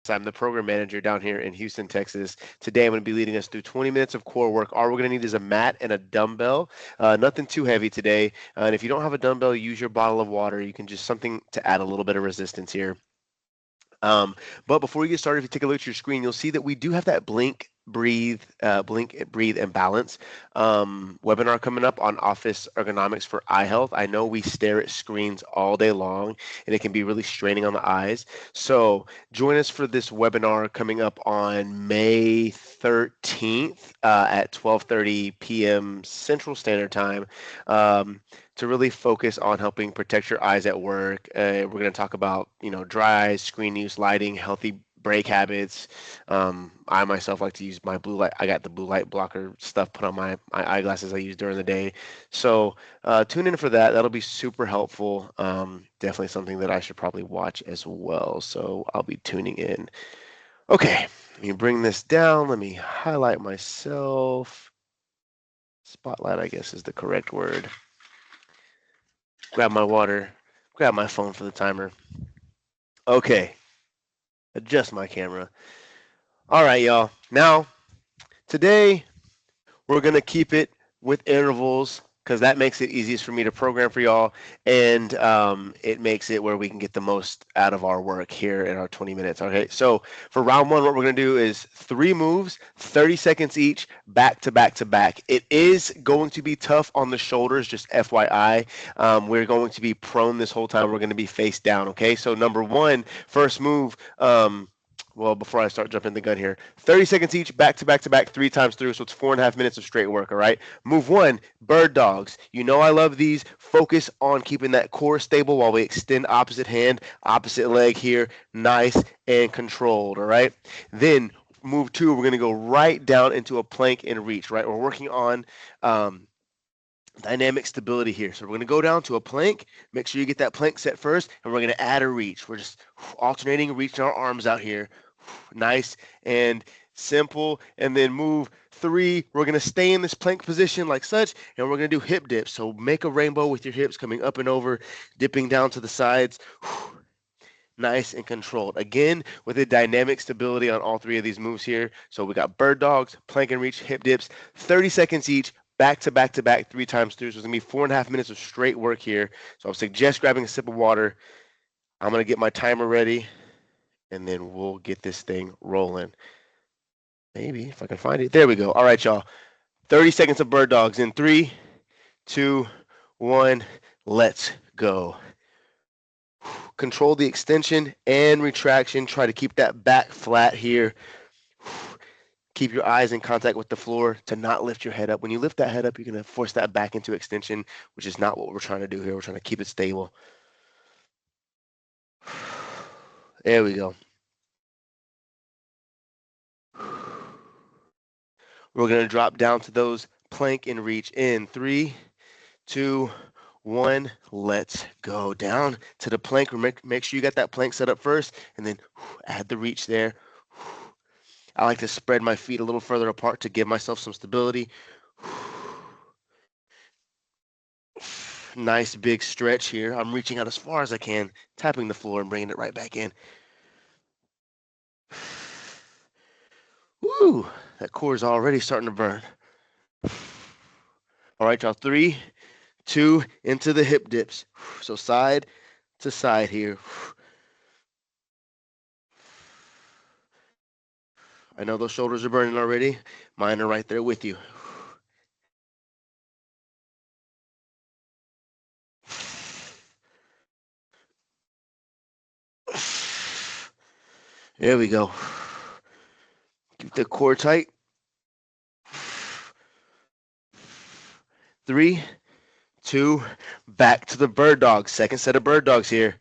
I'm the program manager down here in Houston, Texas. Today, I'm going to be leading us through 20 minutes of core work. All we're going to need is a mat and a dumbbell. Nothing too heavy today. And if you don't have a dumbbell, use your bottle of water. You can just something to add a little bit of resistance here. But before we get started, if you take a look at your screen, you'll see that we do have that blink, breathe, and balance webinar coming up on office ergonomics for eye health. I know we stare at screens all day long, and it can be really straining on the eyes. So join us for this webinar coming up on May 13th at 12:30 p.m. Central Standard Time. To really focus on helping protect your eyes at work. We're going to talk about, dry eyes, screen use, lighting, healthy break habits. I myself like to use my blue light. I got the blue light blocker stuff put on my eyeglasses I use during the day. So tune in for that. That'll be super helpful. Definitely something that I should probably watch as well. So I'll be tuning in. Okay, let me bring this down. Let me highlight myself. Spotlight, I guess, is the correct word. Grab my water, grab my phone for the timer. Okay, adjust my camera. All right, y'all. Now, today we're going to keep it with intervals because that makes it easiest for me to program for y'all, and it makes it where we can get the most out of our work here in our 20 minutes. Okay, so for round one, what we're going to do is 3 moves, 30 seconds each, back to back to back. It is going to be tough on the shoulders, just FYI. We're going to be prone this whole time. We're going to be face down. Okay, so number one, first move. Well, before I start jumping the gun here, 30 seconds each, back to back to back, 3 times through. So it's 4.5 minutes of straight work. All right. Move one, bird dogs. You know I love these. Focus on keeping that core stable while we extend opposite hand, opposite leg here, nice and controlled. All right. Then move two, we're going to go right down into a plank and reach. Right. We're working on dynamic stability here. So we're going to go down to a plank. Make sure you get that plank set first, and we're going to add a reach. We're just alternating, reaching our arms out here. Nice and simple. And then move 3. We're going to stay in this plank position like such, and we're going to do hip dips. So make a rainbow with your hips coming up and over, dipping down to the sides. Nice and controlled. Again, with a dynamic stability on all 3 of these moves here. So we got bird dogs, plank and reach, hip dips, 30 seconds each, back to back to back, 3 times through. So it's going to be 4.5 minutes of straight work here. So I would suggest grabbing a sip of water. I'm going to get my timer ready, and then we'll get this thing rolling. Maybe if I can find it. There we go. All right, y'all. 30 seconds of bird dogs in 3, 2, 1. Let's go. Control the extension and retraction. Try to keep that back flat here. Keep your eyes in contact with the floor to not lift your head up. When you lift that head up, you're going to force that back into extension, which is not what we're trying to do here. We're trying to keep it stable. There we go. We're going to drop down to those plank and reach in 3, 2, 1. Let's go down to the plank. Make sure you got that plank set up first, and then add the reach there. I like to spread my feet a little further apart to give myself some stability. Nice big stretch here. I'm reaching out as far as I can, tapping the floor and bringing it right back in. Woo! That core is already starting to burn. All right, y'all. 3, 2, into the hip dips. So side to side here. I know those shoulders are burning already. Mine are right there with you. There we go. Keep the core tight. 3, 2, back to the bird dogs. Second set of bird dogs here.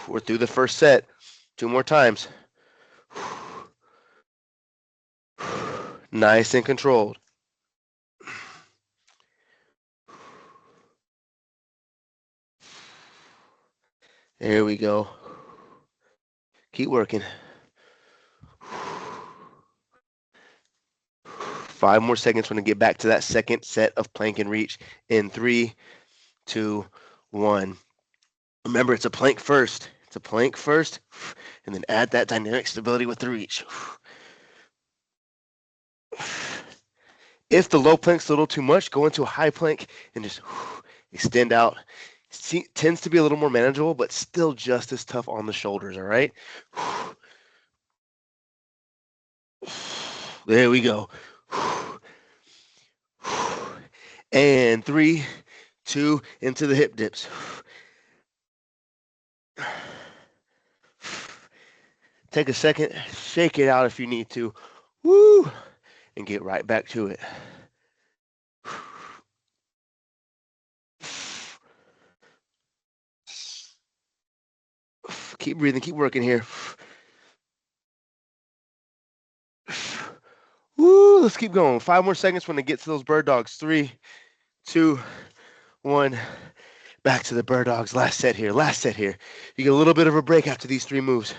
We're through the first set. 2 more times. Nice and controlled. There we go. Keep working. 5 more seconds. We're going to get back to that second set of plank and reach in 3, 2, 1. Remember, it's a plank first, to plank first, and then add that dynamic stability with the reach. If the low plank's a little too much, go into a high plank and just extend out. Tends to be a little more manageable, but still just as tough on the shoulders, all right? There we go. And 3, 2, into the hip dips. Take a second, shake it out if you need to. Woo! And get right back to it. Keep breathing, keep working here. Woo, let's keep going. 5 more seconds when it gets to those bird dogs. 3, 2, 1. Back to the bird dogs. Last set here. You get a little bit of a break after these 3 moves.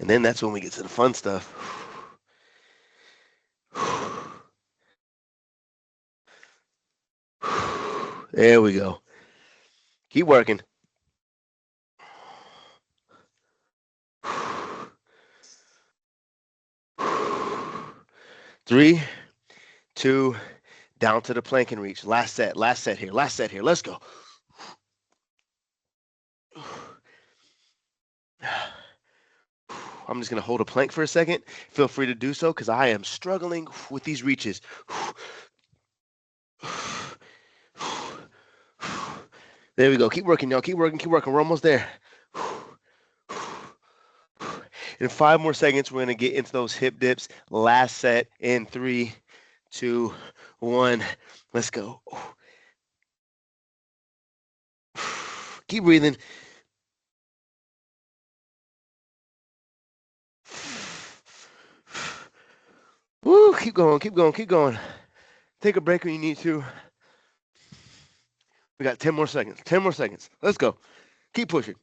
And then that's when we get to the fun stuff. There we go. Keep working. 3, 2, down to the plank and reach. Last set here. Let's go. I'm just going to hold a plank for a second. Feel free to do so because I am struggling with these reaches. There we go. Keep working, y'all. Keep working. We're almost there. In 5 more seconds, we're going to get into those hip dips. Last set in 3, 2, 1. Let's go. Keep breathing. Woo, keep going. Take a break when you need to. We got 10 more seconds. Let's go. Keep pushing.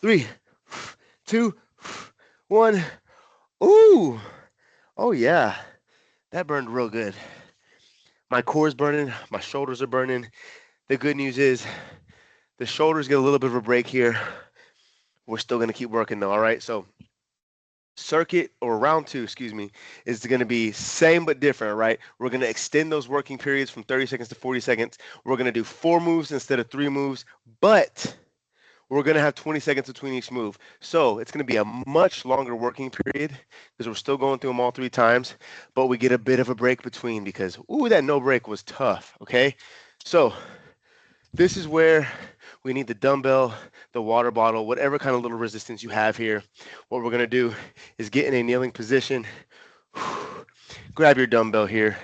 3, 2, 1. Ooh. Oh, yeah. That burned real good. My core is burning. My shoulders are burning. The good news is the shoulders get a little bit of a break here. We're still going to keep working, though, all right? So circuit or round 2, is going to be same but different, right? We're going to extend those working periods from 30 seconds to 40 seconds. We're going to do 4 moves instead of 3 moves, but we're going to have 20 seconds between each move. So it's going to be a much longer working period because we're still going through them all 3 times, but we get a bit of a break between because, ooh, that no break was tough, okay? So this is where we need the dumbbell, the water bottle, whatever kind of little resistance you have here. What we're going to do is get in a kneeling position. Grab your dumbbell here.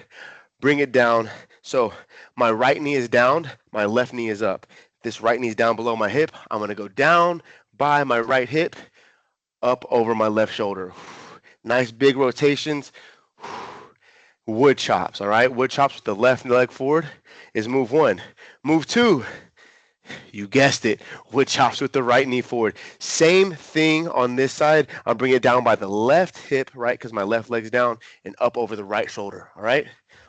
Bring it down. So my right knee is down, my left knee is up. This right knee is down below my hip. I'm going to go down by my right hip, up over my left shoulder. Nice big rotations. Wood chops, all right? Wood chops with the left leg forward is move 1. Move 2, you guessed it, wood chops with the right knee forward. Same thing on this side. I'm bringing it down by the left hip, right, because my left leg's down, and up over the right shoulder, all right?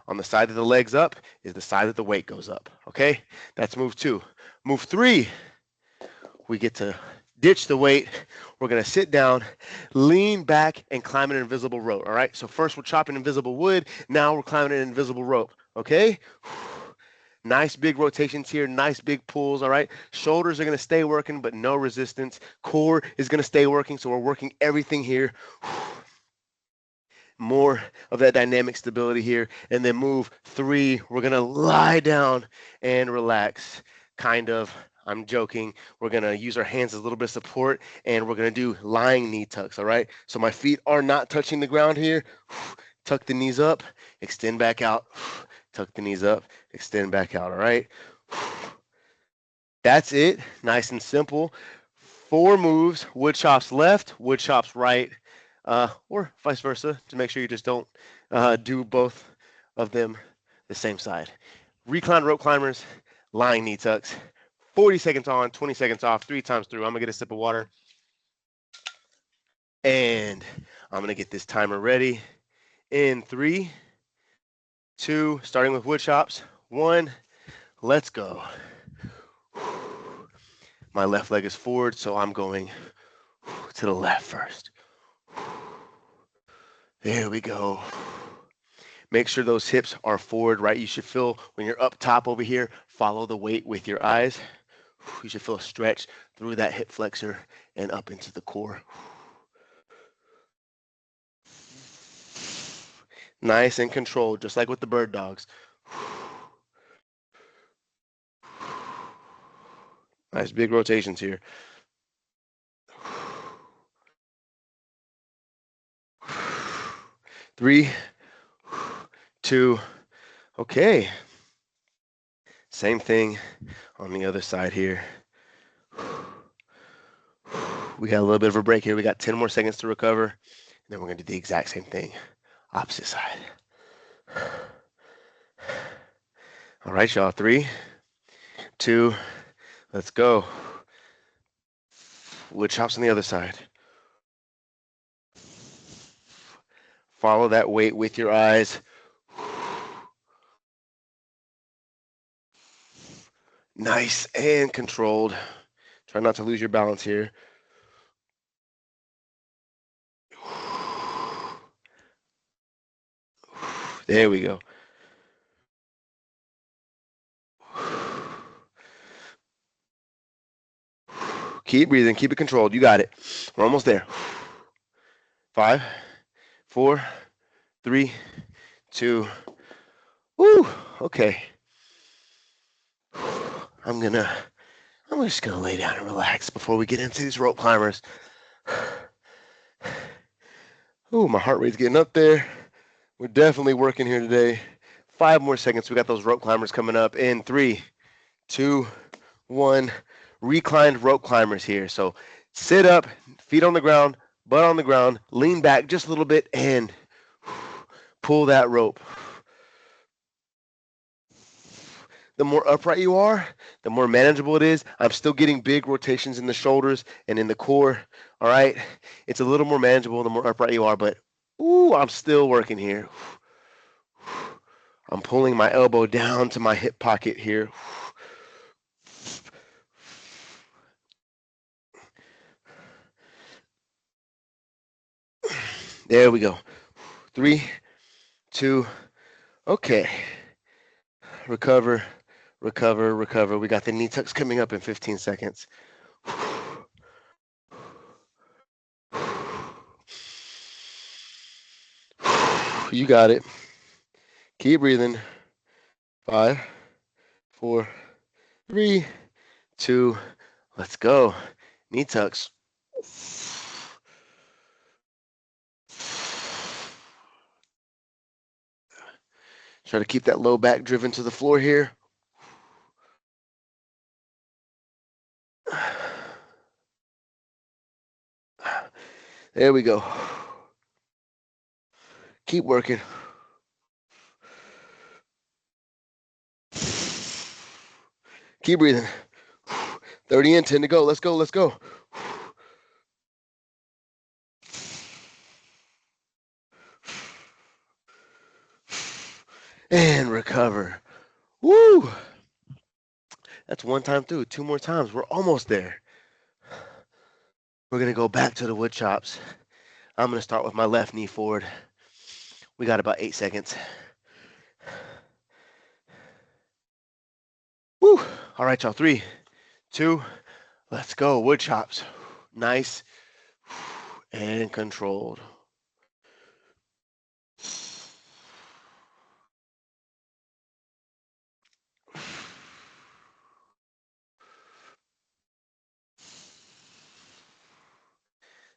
On the side that the leg's up is the side that the weight goes up, okay? That's move 2. Move 3, we get to ditch the weight. We're going to sit down, lean back, and climb an invisible rope, all right? So first we're chopping invisible wood. Now we're climbing an invisible rope, okay? Nice big rotations here, nice big pulls, all right? Shoulders are going to stay working, but no resistance. Core is going to stay working, so we're working everything here. More of that dynamic stability here. And then move 3, we're going to lie down and relax. Kind of, I'm joking. We're going to use our hands as a little bit of support, and we're going to do lying knee tucks, all right? So my feet are not touching the ground here. Tuck the knees up, extend back out. Tuck the knees up, extend back out, all right? That's it, nice and simple. 4 moves, wood chops left, wood chops right, or vice versa, to make sure you just don't do both of them the same side. Recline rope climbers, lying knee tucks, 40 seconds on, 20 seconds off, 3 times through. I'm gonna get a sip of water. And I'm gonna get this timer ready in 3, 2, starting with wood chops. 1, let's go. My left leg is forward, so I'm going to the left first. There we go. Make sure those hips are forward, right? You should feel when you're up top over here, follow the weight with your eyes. You should feel a stretch through that hip flexor and up into the core. Nice and controlled, just like with the bird dogs. Nice big rotations here. 3, 2, okay. Same thing on the other side here. We got a little bit of a break here. We got 10 more seconds to recover. And then we're going to do the exact same thing, opposite side. All right, y'all. 3, 2, let's go. Wood chops on the other side. Follow that weight with your eyes. Nice and controlled. Try not to lose your balance here. There we go. Keep breathing. Keep it controlled. You got it. We're almost there. 5, 4, 3, 2. Woo. Okay. I'm just gonna lay down and relax before we get into these rope climbers. Ooh, my heart rate's getting up there. We're definitely working here today. 5 more seconds. We got those rope climbers coming up in 3, 2, 1. Reclined rope climbers here. So sit up, feet on the ground, butt on the ground, lean back just a little bit and pull that rope. The more upright you are, the more manageable it is. I'm still getting big rotations in the shoulders and in the core. All right. It's a little more manageable the more upright you are, but ooh, I'm still working here. I'm pulling my elbow down to my hip pocket here. There we go. 3, 2, okay. Recover, recover, recover. We got the knee tucks coming up in 15 seconds. You got it. Keep breathing. 5, 4, 3, 2, let's go. Knee tucks. Try to keep that low back driven to the floor here. There we go. Keep working. Keep breathing. 30 in, 10 to go. Let's go, let's go. And recover. Woo! That's 1 time through. 2 more times. We're almost there. We're going to go back to the wood chops. I'm going to start with my left knee forward. We got about 8 seconds. Woo! All right, y'all. 3, 2, let's go. Wood chops. Nice and controlled.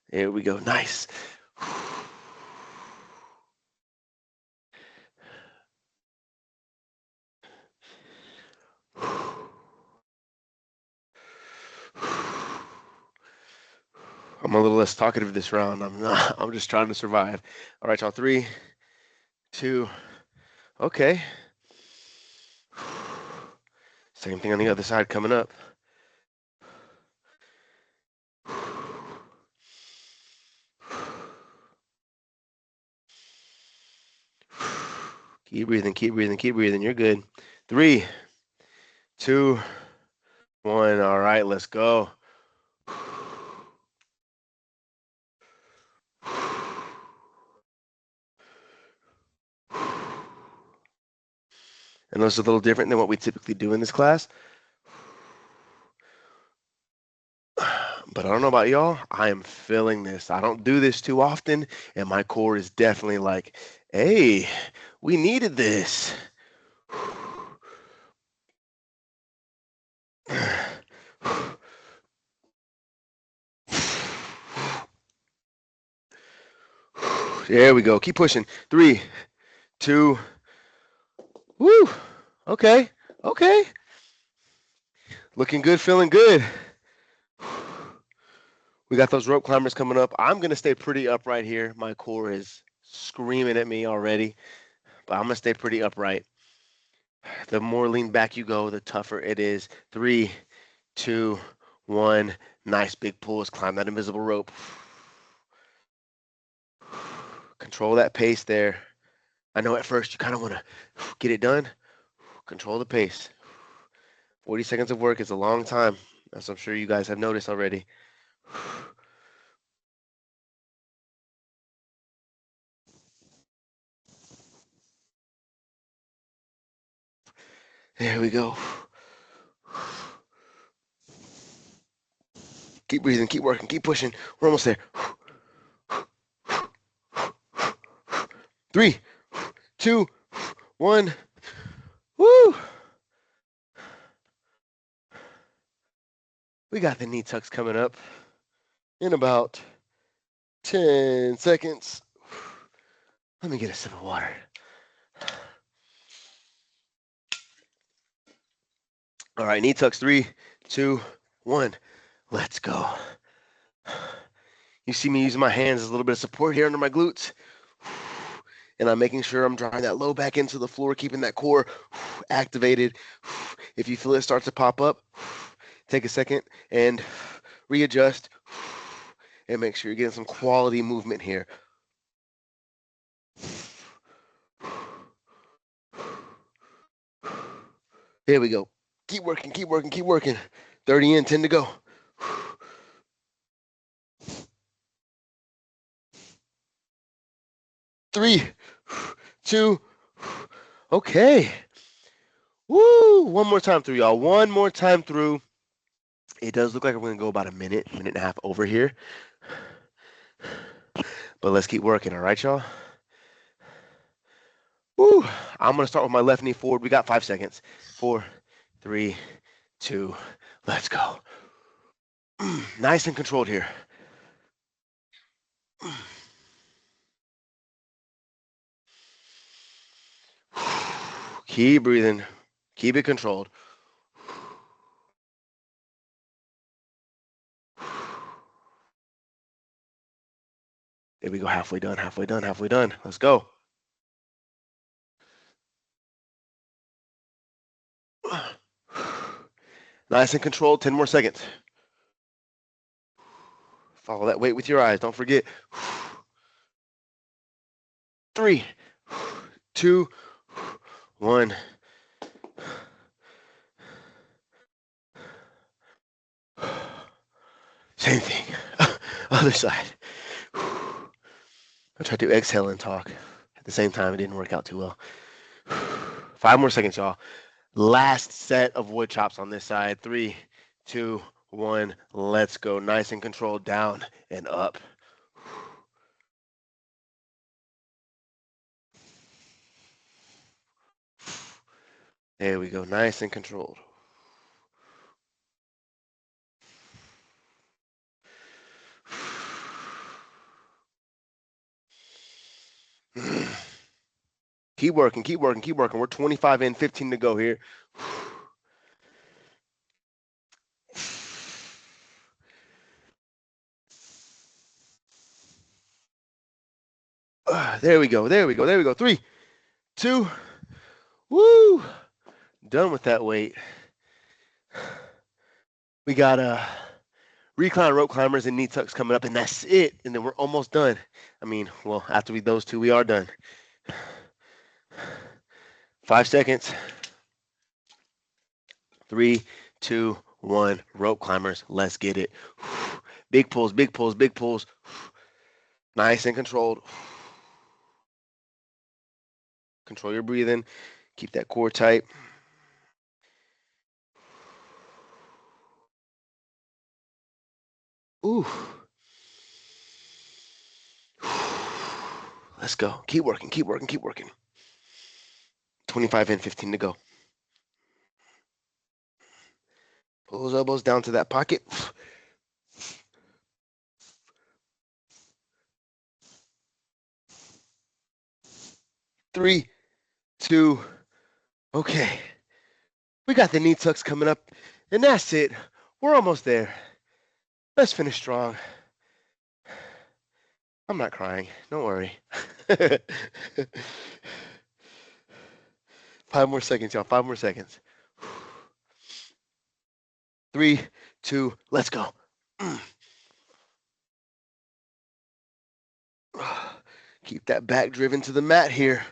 There we go. Nice. I'm a little less talkative this round. I'm just trying to survive. All right, y'all. 3, 2, okay. Same thing on the other side coming up. Keep breathing, keep breathing, keep breathing. You're good. 3, 2, 1. All right, let's go. And this is a little different than what we typically do in this class. But I don't know about y'all. I am feeling this. I don't do this too often, and my core is definitely like, hey, we needed this. There we go. Keep pushing. 3, 2, woo. Okay. Okay. Looking good, feeling good. We got those rope climbers coming up. I'm going to stay pretty upright here. My core is screaming at me already, but I'm going to stay pretty upright. The more lean back you go, the tougher it is. 3, 2, 1. Nice big pulls. Climb that invisible rope. Control that pace there. I know at first you kind of want to get it done. Control the pace. 40 seconds of work is a long time, as I'm sure you guys have noticed already. There we go. Keep breathing, keep working, keep pushing. We're almost there. 3, 2, 1. Woo! We got the knee tucks coming up in about 10 seconds. Let me get a sip of water. All right, knee tucks. 3, 2, 1. Let's go. You see me using my hands as a little bit of support here under my glutes. And I'm making sure I'm driving that low back into the floor, keeping that core activated. If you feel it start to pop up, take a second and readjust and make sure you're getting some quality movement here. There we go. Keep working, keep working, keep working. 30 in, 10 to go. 3, 2. Okay. Woo! One more time through, y'all. One more time through. It does look like we're going to go about a minute and a half over here. But let's keep working, all right, y'all? Woo! I'm going to start with my left knee forward. We got 5 seconds. 4, 3, 2, let's go. Nice and controlled here. Keep breathing. Keep it controlled. There we go. Halfway done, halfway done, halfway done. Let's go. Nice and controlled. 10 more seconds. Follow that weight with your eyes. Don't forget. 3, 2, 1. Same thing. Other side. I tried to exhale and talk. At the same time, it didn't work out too well. 5 more seconds, y'all. Last set of wood chops on this side. 3, 2, 1. Let's go. Nice and controlled. Down and up. There we go. Nice and controlled. Keep working, keep working, keep working. We're 25 in, 15 to go here. There we go, there we go, there we go. 3, 2, woo! Done with that weight. We got recline rope climbers and knee tucks coming up, and that's it. And then we're almost done. I mean, well, after those two, we are done. 5 seconds. 3, 2, 1. Rope climbers. Let's get it. Big pulls, big pulls, big pulls. Nice and controlled. Control your breathing. Keep that core tight. Ooh. Let's go. Keep working, keep working, keep working. 25 in, 15 to go. Pull those elbows down to that pocket. 3, 2, okay. We got the knee tucks coming up, and that's it. We're almost there. Let's finish strong. I'm not crying. Don't worry. 5 more seconds, y'all. 5 more seconds. 3, 2, let's go. Keep that back driven to the mat here.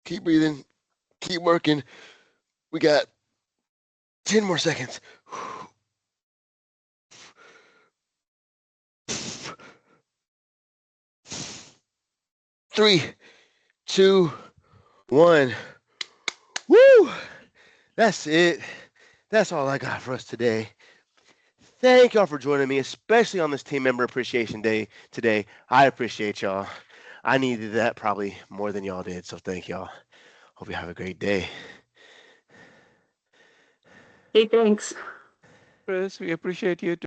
Keep breathing. Keep working. We got 10 more seconds. 3, 2, 1. Woo! That's it. That's all I got for us today. Thank y'all for joining me, especially on this Team Member Appreciation Day today. I appreciate y'all. I needed that probably more than y'all did, so thank y'all. Hope you have a great day. Hey, thanks. Chris, we appreciate you too.